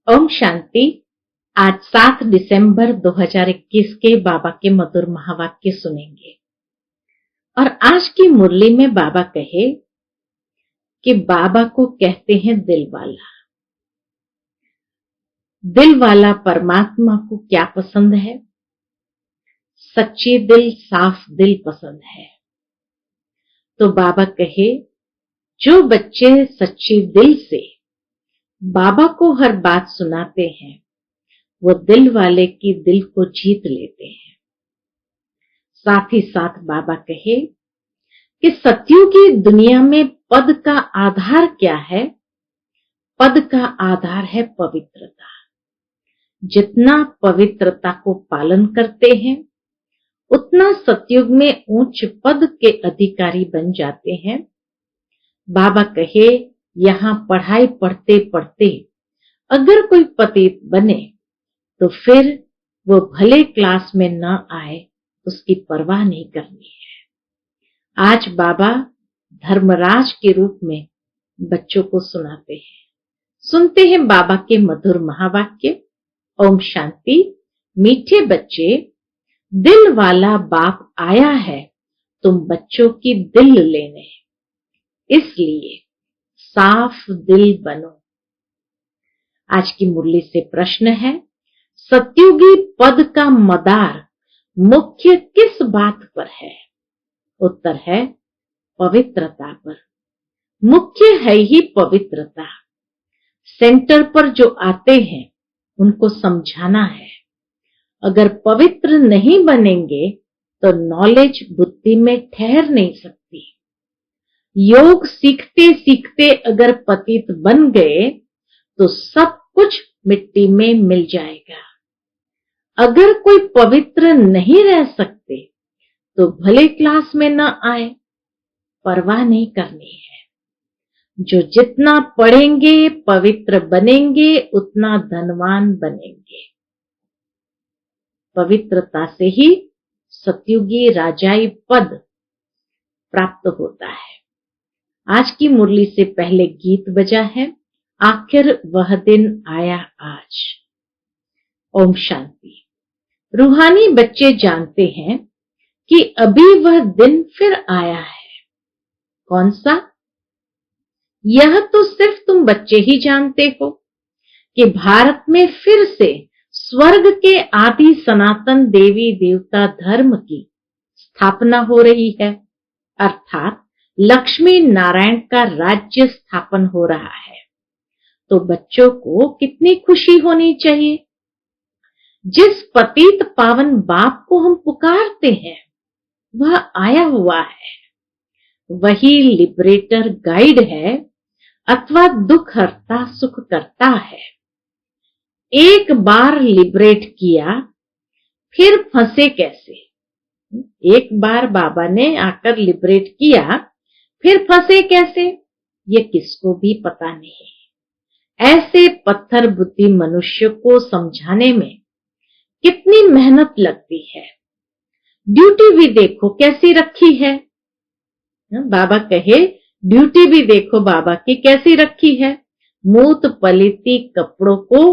ओम शांति। आज 7 दिसंबर 2021 के बाबा के मधुर महावाक्य सुनेंगे। और आज की मुरली में बाबा कहे कि बाबा को कहते हैं दिल वाला। दिल वाला परमात्मा को क्या पसंद है? सच्ची दिल, साफ दिल पसंद है। तो बाबा कहे जो बच्चे सच्ची दिल से बाबा को हर बात सुनाते हैं वो दिल वाले की दिल को जीत लेते हैं। साथ ही साथ बाबा कहे कि सत्युगी दुनिया में पद का आधार क्या है? पद का आधार है पवित्रता। जितना पवित्रता को पालन करते हैं उतना सतयुग में उच्च पद के अधिकारी बन जाते हैं। बाबा कहे यहाँ पढ़ाई पढ़ते पढ़ते अगर कोई पतित बने तो फिर वो भले क्लास में न आए, उसकी परवाह नहीं करनी है। आज बाबा धर्मराज के रूप में बच्चों को सुनाते हैं। सुनते हैं बाबा के मधुर महावाक्य। ओम शांति। मीठे बच्चे, दिल वाला बाप आया है तुम बच्चों की दिल लेने, इसलिए साफ दिल बनो। आज की मुरली से प्रश्न है, सत्युगी पद का मदार मुख्य किस बात पर है? उत्तर है पवित्रता पर। मुख्य है ही पवित्रता। सेंटर पर जो आते हैं उनको समझाना है। अगर पवित्र नहीं बनेंगे तो नॉलेज बुद्धि में ठहर नहीं सकती। योग सीखते सीखते अगर पतित बन गए तो सब कुछ मिट्टी में मिल जाएगा। अगर कोई पवित्र नहीं रह सकते तो भले क्लास में न आए, परवाह नहीं करनी है। जो जितना पढ़ेंगे पवित्र बनेंगे उतना धनवान बनेंगे। पवित्रता से ही सतयुगी राजाई पद प्राप्त होता है। आज की मुरली से पहले गीत बजा है, आखिर वह दिन आया आज। ओम शांति। रूहानी बच्चे जानते हैं कि अभी वह दिन फिर आया है। कौन सा? यह तो सिर्फ तुम बच्चे ही जानते हो कि भारत में फिर से स्वर्ग के आदि सनातन देवी देवता धर्म की स्थापना हो रही है, अर्थात लक्ष्मी नारायण का राज्य स्थापन हो रहा है। तो बच्चों को कितनी खुशी होनी चाहिए। जिस पतित पावन बाप को हम पुकारते हैं वह आया हुआ है। वही लिबरेटर गाइड है अथवा दुख हरता सुख करता है। एक बार लिबरेट किया फिर फंसे कैसे? एक बार बाबा ने आकर लिबरेट किया फिर फंसे कैसे? ये किसको भी पता नहीं। ऐसे पत्थर बुद्धि मनुष्य को समझाने में कितनी मेहनत लगती है। ड्यूटी भी देखो कैसी रखी है। बाबा कहे ड्यूटी भी देखो बाबा की कैसी रखी है। मूत पलिती कपड़ों को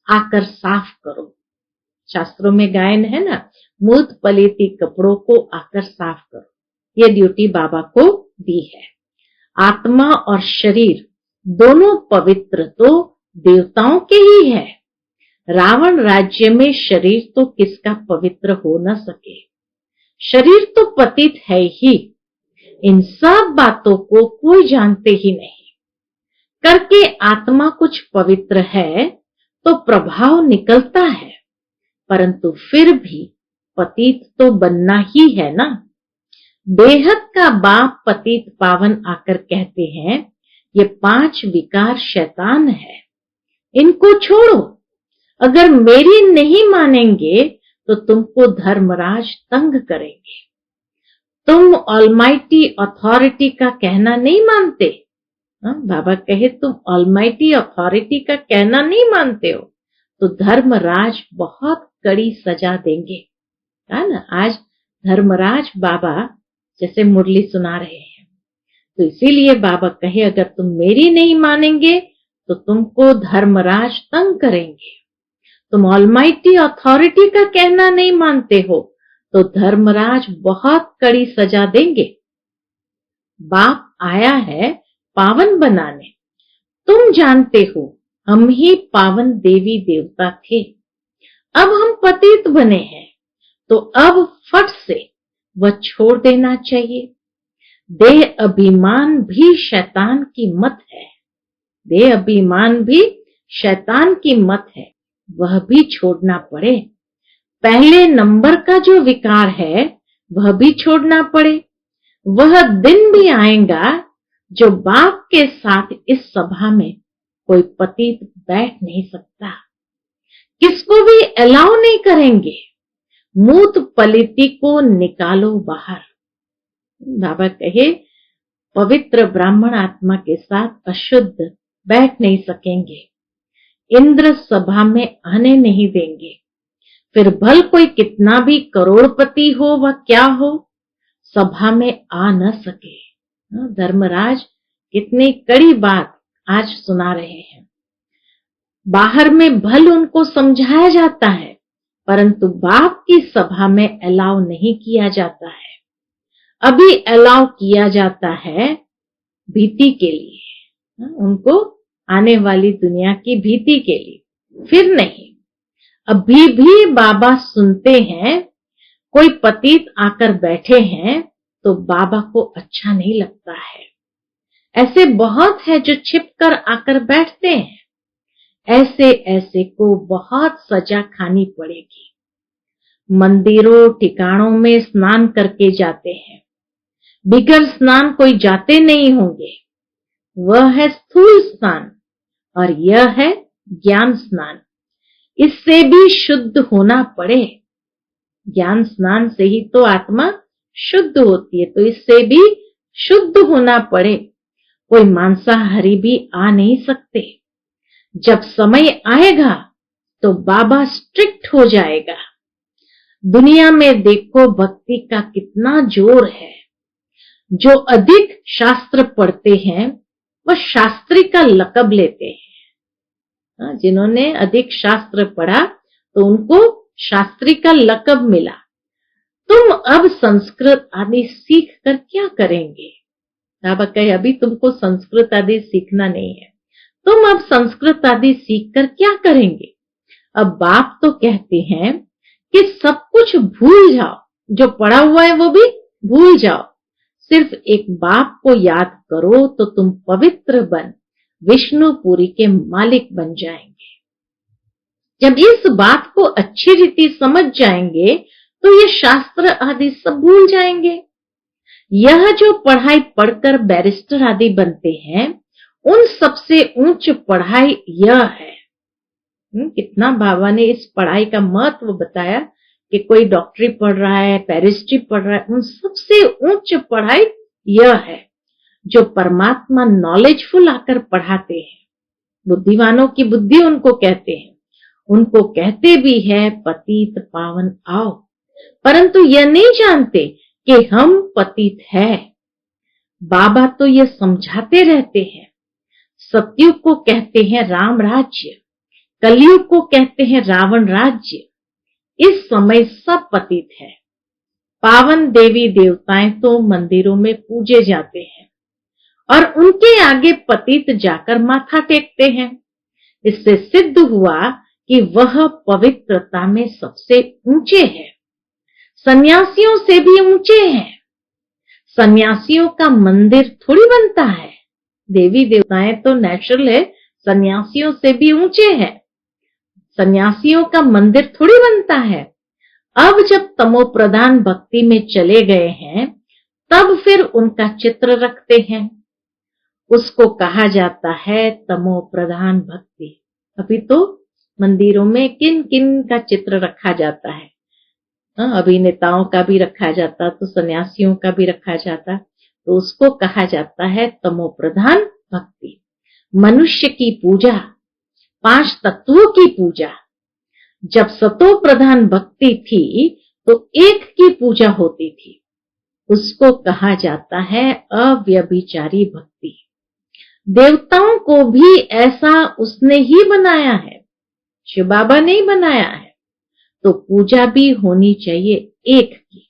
आकर साफ करो। शास्त्रों में गायन है ना, मूत पलिती कपड़ों को आकर साफ करो। ये ड्यूटी बाबा को दी है। आत्मा और शरीर दोनों पवित्र तो देवताओं के ही है। रावण राज्य में शरीर तो किसका पवित्र हो न सके। शरीर तो पतित है ही। इन सब बातों को कोई जानते ही नहीं। करके आत्मा कुछ पवित्र है तो प्रभाव निकलता है, परंतु फिर भी पतित तो बनना ही है ना। बेहद का बाप पतित पावन आकर कहते हैं ये 5 विकार शैतान है, इनको छोड़ो। अगर मेरी नहीं मानेंगे तो तुमको धर्मराज तंग करेंगे। तुम ऑलमाइटी अथॉरिटी का कहना नहीं मानते। बाबा कहे तुम ऑलमाइटी अथॉरिटी का कहना नहीं मानते हो तो धर्मराज बहुत कड़ी सजा देंगे, है ना। आज धर्मराज बाबा जैसे मुरली सुना रहे हैं, तो इसीलिए बाबा कहे अगर तुम मेरी नहीं मानेंगे तो तुमको धर्मराज तंग करेंगे। तुम ऑलमाइटी अथॉरिटी का कहना नहीं मानते हो तो धर्मराज बहुत कड़ी सजा देंगे। बाप आया है पावन बनाने। तुम जानते हो हम ही पावन देवी देवता थे, अब हम पतित बने हैं, तो अब फट से वह छोड़ देना चाहिए। देह अभिमान भी शैतान की मत है। देह अभिमान भी शैतान की मत है, वह भी छोड़ना पड़े। पहले नंबर का जो विकार है वह भी छोड़ना पड़े। वह दिन भी आएगा जो बाप के साथ इस सभा में कोई पतित बैठ नहीं सकता, किसको भी अलाउ नहीं करेंगे। मूत पलिति को निकालो बाहर। बाबा कहे पवित्र ब्राह्मण आत्मा के साथ अशुद्ध बैठ नहीं सकेंगे, इंद्र सभा में आने नहीं देंगे। फिर भल कोई कितना भी करोड़पति हो व क्या हो, सभा में आ न सके। धर्मराज कितनी कड़ी बात आज सुना रहे हैं। बाहर में भल उनको समझाया जाता है, परंतु बाप की सभा में अलाउ नहीं किया जाता है। अभी अलाउ किया जाता है भीति के लिए, उनको आने वाली दुनिया की भीति के लिए, फिर नहीं। अभी भी बाबा सुनते हैं, कोई पतित आकर बैठे हैं तो बाबा को अच्छा नहीं लगता है। ऐसे बहुत है जो छिपकर आकर बैठते हैं। ऐसे ऐसे को बहुत सजा खानी पड़ेगी। मंदिरों ठिकानों में स्नान करके जाते हैं, बिगर स्नान कोई जाते नहीं होंगे। वह है स्थूल स्नान और यह है ज्ञान स्नान। इससे भी शुद्ध होना पड़े। ज्ञान स्नान से ही तो आत्मा शुद्ध होती है, तो इससे भी शुद्ध होना पड़े। कोई मांसाहारी भी आ नहीं सकते। जब समय आएगा तो बाबा स्ट्रिक्ट हो जाएगा। दुनिया में देखो भक्ति का कितना जोर है। जो अधिक शास्त्र पढ़ते हैं वह शास्त्री का लक़ब लेते हैं। जिन्होंने अधिक शास्त्र पढ़ा तो उनको शास्त्री का लक़ब मिला। तुम अब संस्कृत आदि सीख कर क्या करेंगे? बाबा कहे अभी तुमको संस्कृत आदि सीखना नहीं है, तुम अब संस्कृत आदि सीख कर क्या करेंगे? अब बाप तो कहते हैं कि सब कुछ भूल जाओ, जो पढ़ा हुआ है वो भी भूल जाओ, सिर्फ एक बाप को याद करो तो तुम पवित्र बन विष्णुपुरी के मालिक बन जाएंगे। जब इस बात को अच्छी रीति समझ जाएंगे तो ये शास्त्र आदि सब भूल जाएंगे। यह जो पढ़ाई पढ़कर बैरिस्टर आदि बनते हैं, उन सबसे ऊंच पढ़ाई यह है। कितना बाबा ने इस पढ़ाई का महत्व बताया कि कोई डॉक्टरी पढ़ रहा है, बैरिस्ट्री पढ़ रहा है, उन सबसे उच्च पढ़ाई यह है जो परमात्मा नॉलेजफुल आकर पढ़ाते हैं। बुद्धिमानों की बुद्धि उनको कहते हैं। उनको कहते भी है पतित पावन आओ, परंतु यह नहीं जानते कि हम पतित है। बाबा तो ये समझाते रहते हैं। सतयुग को कहते हैं राम राज्य, कलयुग को कहते हैं रावण राज्य। इस समय सब पतित है। पावन देवी देवताएं तो मंदिरों में पूजे जाते हैं और उनके आगे पतित जाकर माथा टेकते हैं। इससे सिद्ध हुआ कि वह पवित्रता में सबसे ऊंचे हैं, सन्यासियों से भी ऊंचे हैं। सन्यासियों का मंदिर थोड़ी बनता है। देवी देवताएं तो नेचुरल है, सन्यासियों से भी ऊंचे हैं। सन्यासियों का मंदिर थोड़ी बनता है। अब जब तमो प्रधान भक्ति में चले गए हैं, तब फिर उनका चित्र रखते हैं। उसको कहा जाता है तमो प्रधान भक्ति। अभी तो मंदिरों में किन किन का चित्र रखा जाता है, अभिनेताओं का भी रखा जाता, तो सन्यासियों का भी रखा जाता, तो उसको कहा जाता है तमो प्रधान भक्ति। मनुष्य की पूजा, 5 तत्वों की पूजा। जब सतो प्रधान भक्ति थी तो एक की पूजा होती थी, उसको कहा जाता है अव्यभिचारी भक्ति। देवताओं को भी ऐसा उसने ही बनाया है, शिव बाबा ने ही बनाया है, तो पूजा भी होनी चाहिए एक की।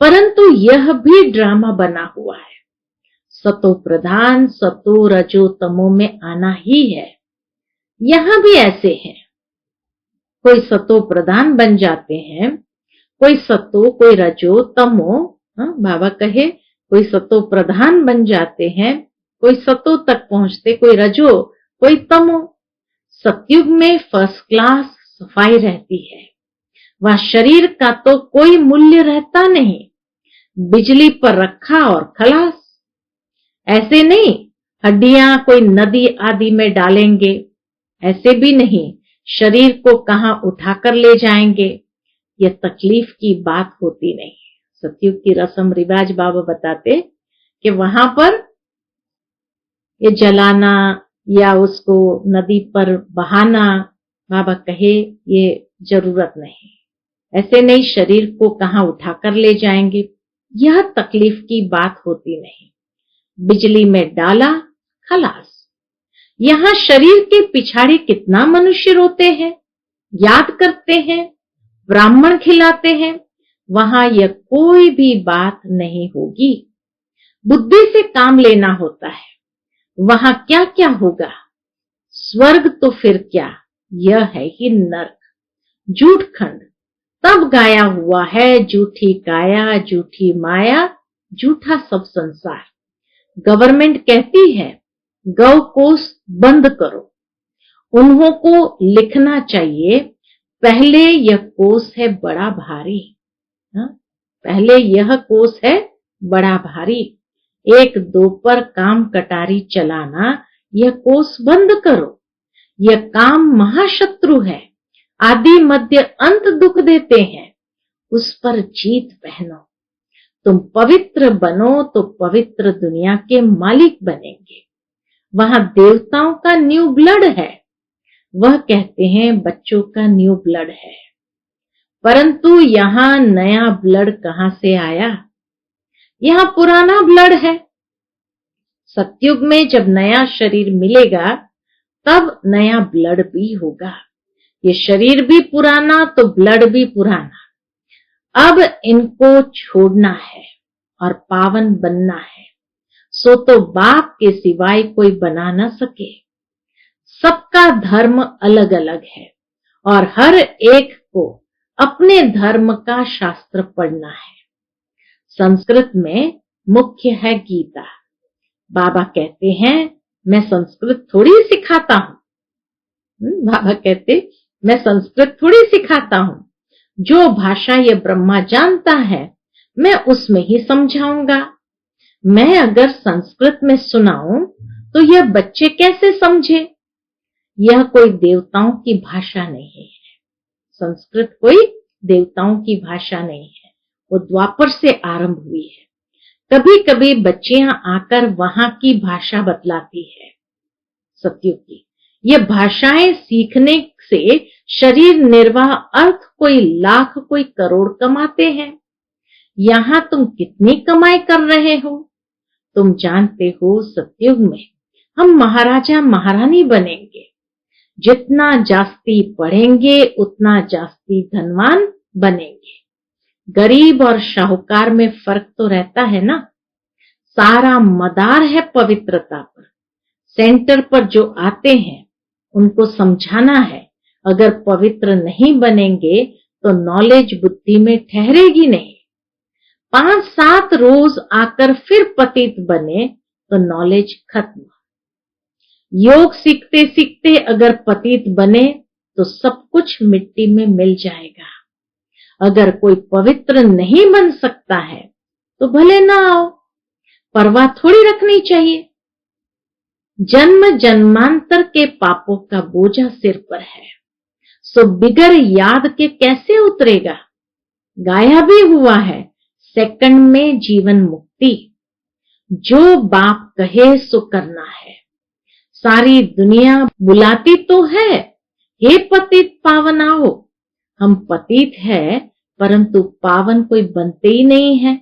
परंतु यह भी ड्रामा बना हुआ है, सतो प्रधान सतो रजो तमो में आना ही है। यहां भी ऐसे हैं, कोई सतो प्रधान बन जाते हैं, कोई सतो कोई रजो तमो, बाबा कहे कोई सतो प्रधान बन जाते हैं, कोई सतो तक पहुंचते, कोई रजो कोई तमो। सतयुग में फर्स्ट क्लास सफाई रहती है, वह शरीर का तो कोई मूल्य रहता नहीं, बिजली पर रखा और खलास। ऐसे नहीं हड्डियां कोई नदी आदि में डालेंगे, ऐसे भी नहीं शरीर को कहां उठाकर ले जाएंगे, यह तकलीफ की बात होती नहीं। सतयुग की रस्म रिवाज बाबा बताते कि वहां पर ये जलाना या उसको नदी पर बहाना, बाबा कहे ये जरूरत नहीं। ऐसे नहीं शरीर को कहां उठाकर ले जाएंगे, यह तकलीफ की बात होती नहीं। बिजली में डाला खलास। यहां शरीर के पिछाड़े कितना मनुष्य रोते हैं, याद करते हैं, ब्राह्मण खिलाते हैं, वहां यह कोई भी बात नहीं होगी। बुद्धि से काम लेना होता है, वहां क्या क्या होगा, स्वर्ग तो फिर क्या, यह है ही नर्क। झूठ खंड तब गाया हुआ है, झूठी काया झूठी माया झूठा सब संसार। गवर्नमेंट कहती है गौ कोष बंद करो, उन्हों को लिखना चाहिए पहले यह कोष है बड़ा भारी, पहले यह कोष है बड़ा भारी, एक दो पर काम कटारी चलाना, यह कोष बंद करो। यह काम महाशत्रु है, आदि मध्य अंत दुख देते हैं, उस पर जीत पहनो। तुम पवित्र बनो तो पवित्र दुनिया के मालिक बनेंगे। वहां देवताओं का न्यू ब्लड है, वह कहते हैं बच्चों का न्यू ब्लड है, परंतु यहां नया ब्लड कहां से आया, यहां पुराना ब्लड है। सतयुग में जब नया शरीर मिलेगा तब नया ब्लड भी होगा। ये शरीर भी पुराना तो ब्लड भी पुराना। अब इनको छोड़ना है और पावन बनना है, सो तो बाप के सिवाय कोई बना न सके। सबका धर्म अलग अलग है और हर एक को अपने धर्म का शास्त्र पढ़ना है। संस्कृत में मुख्य है गीता। बाबा कहते हैं मैं संस्कृत थोड़ी सिखाता हूं, बाबा कहते मैं संस्कृत थोड़ी सिखाता हूं, जो भाषा ये ब्रह्मा जानता है मैं उसमें ही समझाऊंगा। मैं अगर संस्कृत में सुनाऊं तो यह बच्चे कैसे समझे। यह कोई देवताओं की भाषा नहीं है, संस्कृत कोई देवताओं की भाषा नहीं है, वो द्वापर से आरंभ हुई है। कभी कभी बच्चियां आकर वहां की भाषा बतलाती है सतयुग की। ये भाषाएं सीखने से शरीर निर्वाह अर्थ कोई लाख कोई करोड़ कमाते हैं। यहां तुम कितनी कमाई कर रहे हो, तुम जानते हो सतयुग में हम महाराजा महारानी बनेंगे। जितना जास्ती पढ़ेंगे उतना जास्ती धनवान बनेंगे। गरीब और शाहूकार में फर्क तो रहता है ना। सारा मदार है पवित्रता पर। सेंटर पर जो आते हैं उनको समझाना है, अगर पवित्र नहीं बनेंगे तो नॉलेज बुद्धि में ठहरेगी नहीं। 5-7 रोज आकर फिर पतित बने तो नॉलेज खत्म। योग सीखते सीखते अगर पतित बने तो सब कुछ मिट्टी में मिल जाएगा। अगर कोई पवित्र नहीं बन सकता है तो भले ना आओ, परवाह थोड़ी रखनी चाहिए। जन्म जन्मांतर के पापों का बोझा सिर पर है, सो बिगर याद के कैसे उतरेगा। गाया भी हुआ है सेकंड में जीवन मुक्ति, जो बाप कहे सो करना है। सारी दुनिया बुलाती तो है, हे पतित पावन आओ। हम पतित है परंतु पावन कोई बनते ही नहीं है,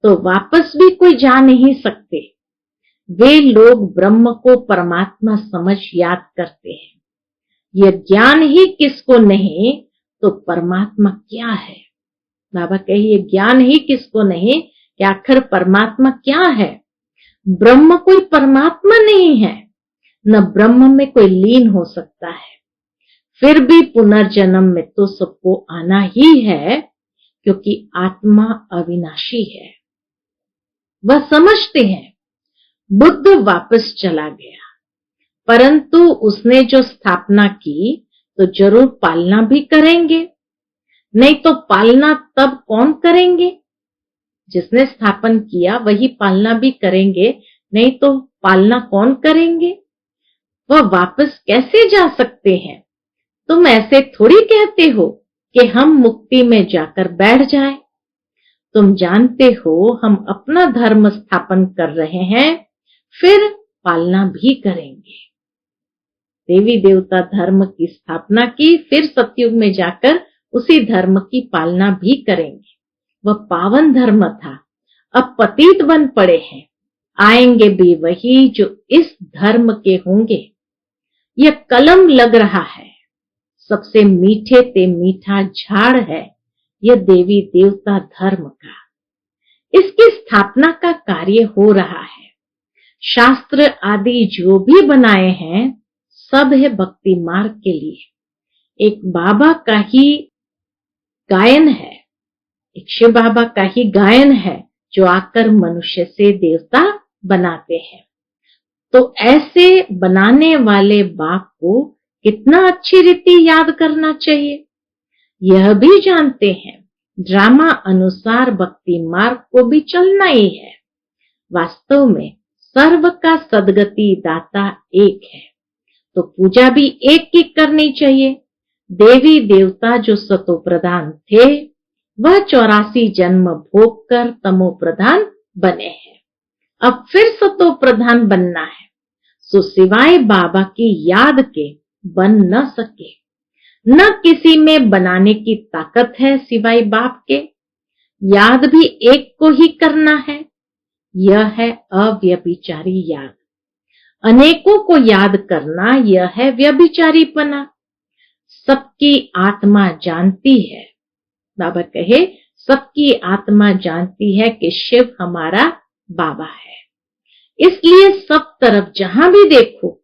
तो वापस भी कोई जा नहीं सकते। वे लोग ब्रह्म को परमात्मा समझ याद करते हैं। यह ज्ञान ही किसको नहीं तो परमात्मा क्या है। बाबा कहिए ज्ञान ही किसको नहीं कि आखिर परमात्मा क्या है। ब्रह्म कोई परमात्मा नहीं है, न ब्रह्म में कोई लीन हो सकता है। फिर भी पुनर्जन्म में तो सबको आना ही है, क्योंकि आत्मा अविनाशी है। वह समझते हैं। बुद्ध वापस चला गया, परंतु उसने जो स्थापना की तो जरूर पालना भी करेंगे। नहीं तो पालना तब कौन करेंगे? जिसने स्थापन किया वही पालना भी करेंगे, नहीं तो पालना कौन करेंगे? वह वापस कैसे जा सकते हैं? तुम ऐसे थोड़ी कहते हो कि हम मुक्ति में जाकर बैठ जाएं। तुम जानते हो हम अपना धर्म स्थापन कर रहे हैं, फिर पालना भी करेंगे। देवी देवता धर्म की स्थापना की, फिर सतयुग में जाकर उसी धर्म की पालना भी करेंगे। वह पावन धर्म था, अब पतित बन पड़े हैं। आएंगे भी वही जो इस धर्म के होंगे। यह कलम लग रहा है, सबसे मीठे ते मीठा झाड़ है यह देवी देवता धर्म का। इसकी स्थापना का कार्य हो रहा है। शास्त्र आदि जो भी बनाए हैं सब है भक्ति मार्ग के लिए। एक बाबा का ही गायन है, एक शिव बाबा का ही गायन है जो आकर मनुष्य से देवता बनाते हैं। तो ऐसे बनाने वाले बाप को कितना अच्छी रीति याद करना चाहिए। यह भी जानते हैं ड्रामा अनुसार भक्ति मार्ग को भी चलना ही है। वास्तव में सर्व का सदगति दाता एक है, तो पूजा भी एक की करनी चाहिए। देवी देवता जो सतो प्रधान थे वह 84 जन्म भोग कर तमो प्रधान बने हैं। अब फिर सतो प्रधान बनना है, सो सिवाय बाबा की याद के बन न सके। न किसी में बनाने की ताकत है सिवाय बाप के। याद भी एक को ही करना है, यह है अव्यभिचारी याद। अनेकों को याद करना यह है व्यभिचारीपना। सबकी आत्मा जानती है, बाबा कहे सबकी आत्मा जानती है कि शिव हमारा बाबा है। इसलिए सब तरफ जहां भी देखो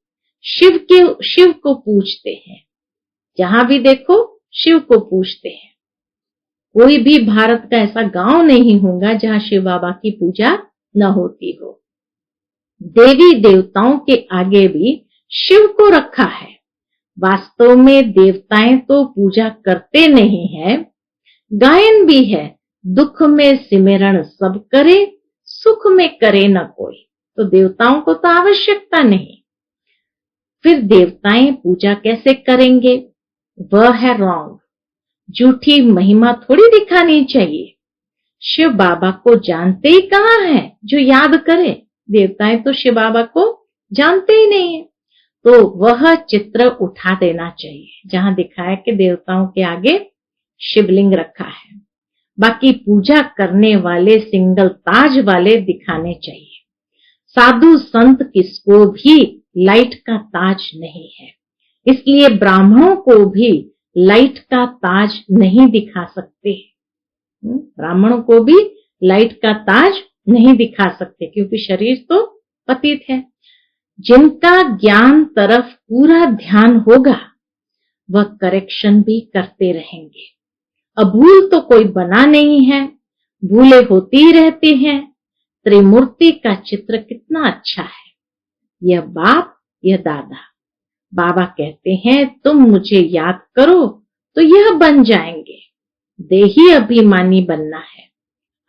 शिव को पूजते हैं। जहां भी देखो शिव को पूजते हैं। कोई भी भारत का ऐसा गांव नहीं होगा जहां शिव बाबा की पूजा न होती हो। देवी देवताओं के आगे भी शिव को रखा है। वास्तव में देवताएं तो पूजा करते नहीं है। गायन भी है, दुख में सिमरण सब करे, सुख में करे न कोई। तो देवताओं को तो आवश्यकता नहीं। फिर देवताएं पूजा कैसे करेंगे? वह है रॉन्ग। झूठी महिमा थोड़ी दिखानी चाहिए। शिव बाबा को जानते ही कहाँ है जो याद करे। देवताएं तो शिव बाबा को जानते ही नहीं है, तो वह चित्र उठा देना चाहिए जहां दिखाया कि देवताओं के आगे शिवलिंग रखा है। बाकी पूजा करने वाले सिंगल ताज वाले दिखाने चाहिए। साधु संत किसको भी लाइट का ताज नहीं है, इसलिए ब्राह्मणों को भी लाइट का ताज नहीं दिखा सकते। ब्राह्मणों को भी लाइट का ताज नहीं दिखा सकते, क्योंकि शरीर तो पतित है। जिनका ज्ञान तरफ पूरा ध्यान होगा वह करेक्शन भी करते रहेंगे। अब भूल तो कोई बना नहीं है, भूले होती ही रहती हैं। त्रिमूर्ति का चित्र कितना अच्छा है। यह बाप, यह दादा। बाबा कहते हैं तुम मुझे याद करो तो यह बन जाएंगे। देही अभिमानी बनना है।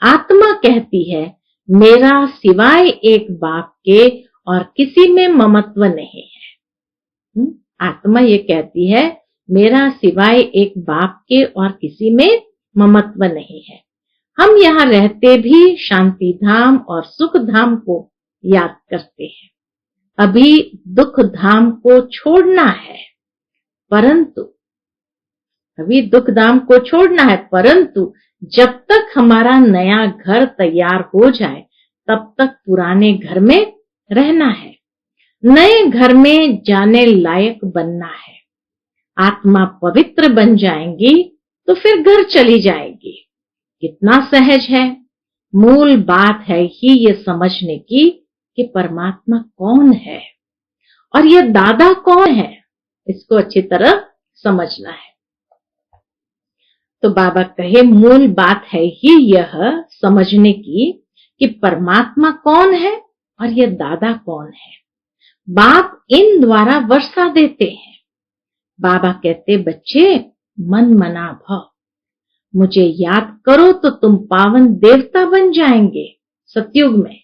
आत्मा कहती है मेरा सिवाय एक बाप के और किसी में ममत्व नहीं है। आत्मा ये कहती है मेरा सिवाय एक बाप के और किसी में ममत्व नहीं है। हम यहाँ रहते भी शांति धाम और सुख धाम को याद करते हैं। अभी दुख धाम को छोड़ना है, परंतु जब तक हमारा नया घर तैयार हो जाए तब तक पुराने घर में रहना है, नए घर में जाने लायक बनना है। आत्मा पवित्र बन जाएंगी तो फिर घर चली जाएगी। कितना सहज है। मूल बात है ही ये समझने की कि परमात्मा कौन है और ये दादा कौन है, इसको अच्छी तरह समझना है। तो बाबा कहे मूल बात है ही यह समझने की कि परमात्मा कौन है और ये दादा कौन है। बाप इन द्वारा वर्षा देते हैं। बाबा कहते बच्चे मन मना भव, मुझे याद करो तो तुम पावन देवता बन जाएंगे सतयुग में।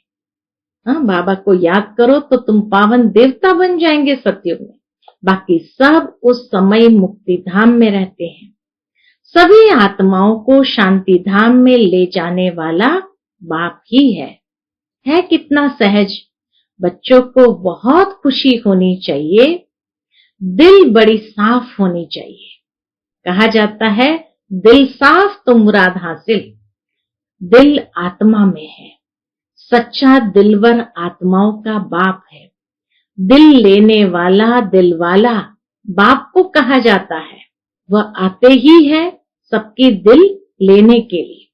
हाँ, बाबा को याद करो तो तुम पावन देवता बन जाएंगे सतयुग में। बाकी सब उस समय मुक्ति धाम में रहते हैं। सभी आत्माओं को शांति धाम में ले जाने वाला बाप ही है कितना सहज। बच्चों को बहुत खुशी होनी चाहिए, दिल बड़ी साफ होनी चाहिए। कहा जाता है दिल साफ तो मुराद हासिल। दिल आत्मा में है। सच्चा दिलवर आत्माओं का बाप है। दिल लेने वाला दिलवाला बाप को कहा जाता है। वह आते ही है सबकी दिल लेने के लिए।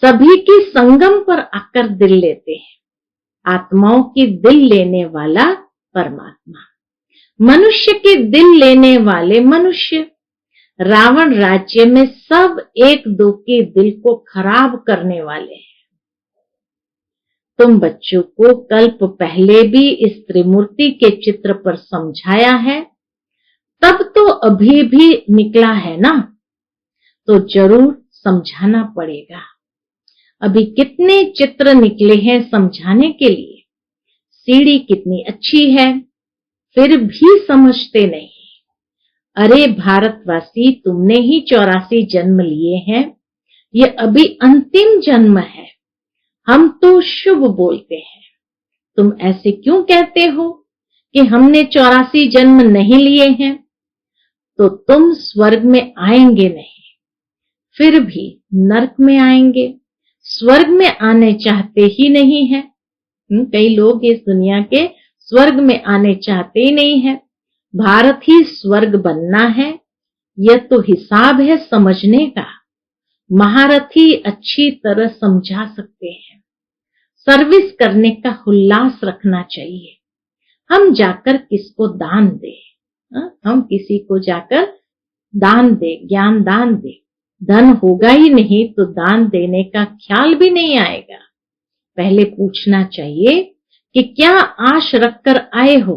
सभी की संगम पर आकर दिल लेते हैं। आत्माओं की दिल लेने वाला परमात्मा, मनुष्य के दिल लेने वाले मनुष्य। रावण राज्य में सब एक दो के दिल को खराब करने वाले हैं। तुम बच्चों को कल्प पहले भी इस त्रिमूर्ति के चित्र पर समझाया है, तब तो अभी भी निकला है ना, तो जरूर समझाना पड़ेगा। अभी कितने चित्र निकले हैं समझाने के लिए। सीढ़ी कितनी अच्छी है, फिर भी समझते नहीं। अरे भारतवासी, तुमने ही 84 जन्म लिए हैं, ये अभी अंतिम जन्म है। हम तो शुभ बोलते हैं, तुम ऐसे क्यों कहते हो कि हमने 84 जन्म नहीं लिए हैं? तो तुम स्वर्ग में आएंगे नहीं, फिर भी नरक में आएंगे। स्वर्ग में आने चाहते ही नहीं है। कई लोग इस दुनिया के स्वर्ग में आने चाहते ही नहीं है। भारत ही स्वर्ग बनना है, यह तो हिसाब है समझने का। महारथी अच्छी तरह समझा सकते हैं। सर्विस करने का उल्लास रखना चाहिए। हम जाकर किसको दान दे, हम किसी को जाकर दान दे, ज्ञान दान दे। धन होगा ही नहीं तो दान देने का ख्याल भी नहीं आएगा। पहले पूछना चाहिए कि क्या आश रखकर आए हो।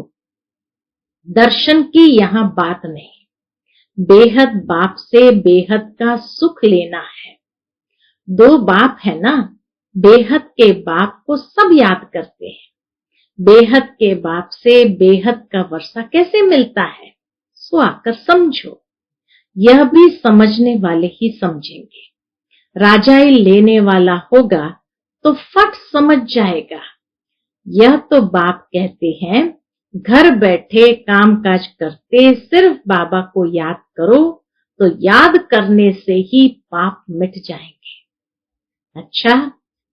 दर्शन की यहाँ बात नहीं, बेहद बाप से बेहद का सुख लेना है। दो बाप है ना, बेहद के बाप को सब याद करते हैं। बेहद के बाप से बेहद का वर्षा कैसे मिलता है, सो आकर समझो। यह भी समझने वाले ही समझेंगे। राजाई लेने वाला होगा तो फट समझ जाएगा। यह तो बाप कहते हैं घर बैठे काम काज करते सिर्फ बाबा को याद करो तो याद करने से ही पाप मिट जाएंगे। अच्छा,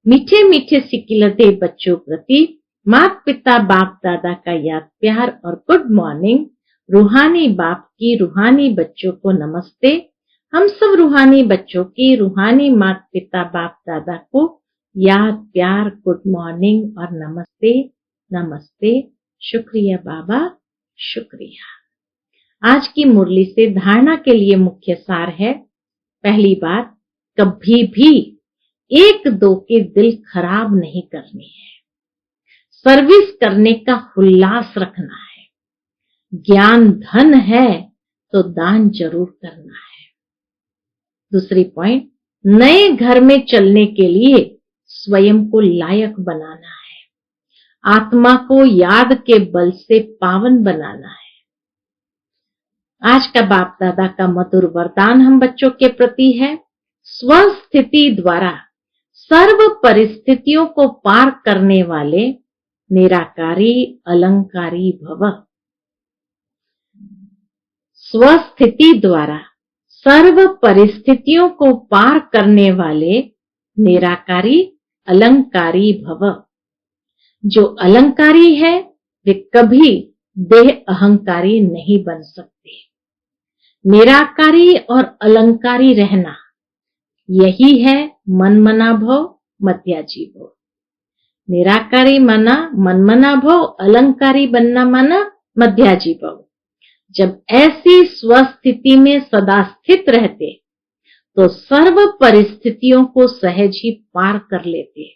मीठे मीठे सिकिलते बच्चों प्रति माता पिता बाप दादा का याद प्यार और गुड मॉर्निंग। रूहानी बाप की रूहानी बच्चों को नमस्ते। हम सब रूहानी बच्चों की रूहानी माता पिता बाप दादा को याद प्यार गुड मॉर्निंग और नमस्ते नमस्ते। शुक्रिया बाबा, शुक्रिया। आज की मुरली से धारणा के लिए मुख्य सार है। पहली बात, कभी भी एक दो के दिल खराब नहीं करनी है। सर्विस करने का उल्लास रखना है। ज्ञान धन है तो दान जरूर करना है। दूसरी पॉइंट, नए घर में चलने के लिए स्वयं को लायक बनाना है। आत्मा को याद के बल से पावन बनाना है। आज का बाप दादा का मधुर वरदान हम बच्चों के प्रति है, स्वस्थिति द्वारा सर्व परिस्थितियों को पार करने वाले निराकारी अलंकारी भव। स्वस्थिति द्वारा सर्व परिस्थितियों को पार करने वाले निराकारी अलंकारी भव। जो अलंकारी है वे कभी देह अहंकारी नहीं बन सकते। निराकारी और अलंकारी रहना यही है मनमना भव, मध्याजी भव। निराकारी माना मनमना भव, अलंकारी बनना माना मध्याजी भव। जब ऐसी स्वस्थिति में सदा स्थित रहते तो सर्व परिस्थितियों को सहज ही पार कर लेते।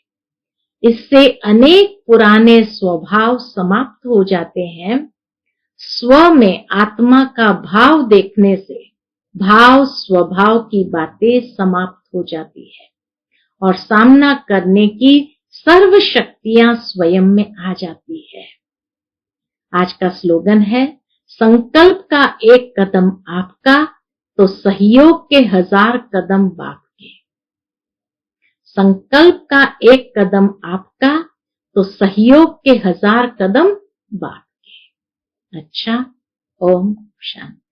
इससे अनेक पुराने स्वभाव समाप्त हो जाते हैं। स्व में आत्मा का भाव देखने से भाव स्वभाव की बातें समाप्त हो जाती है और सामना करने की सर्व शक्तियां स्वयं में आ जाती है। आज का स्लोगन है, संकल्प का एक कदम आपका तो सहयोग के 1000 कदम बाप के। संकल्प का एक कदम आपका तो सहयोग के 1000 कदम बाप के। अच्छा, ओम शांति।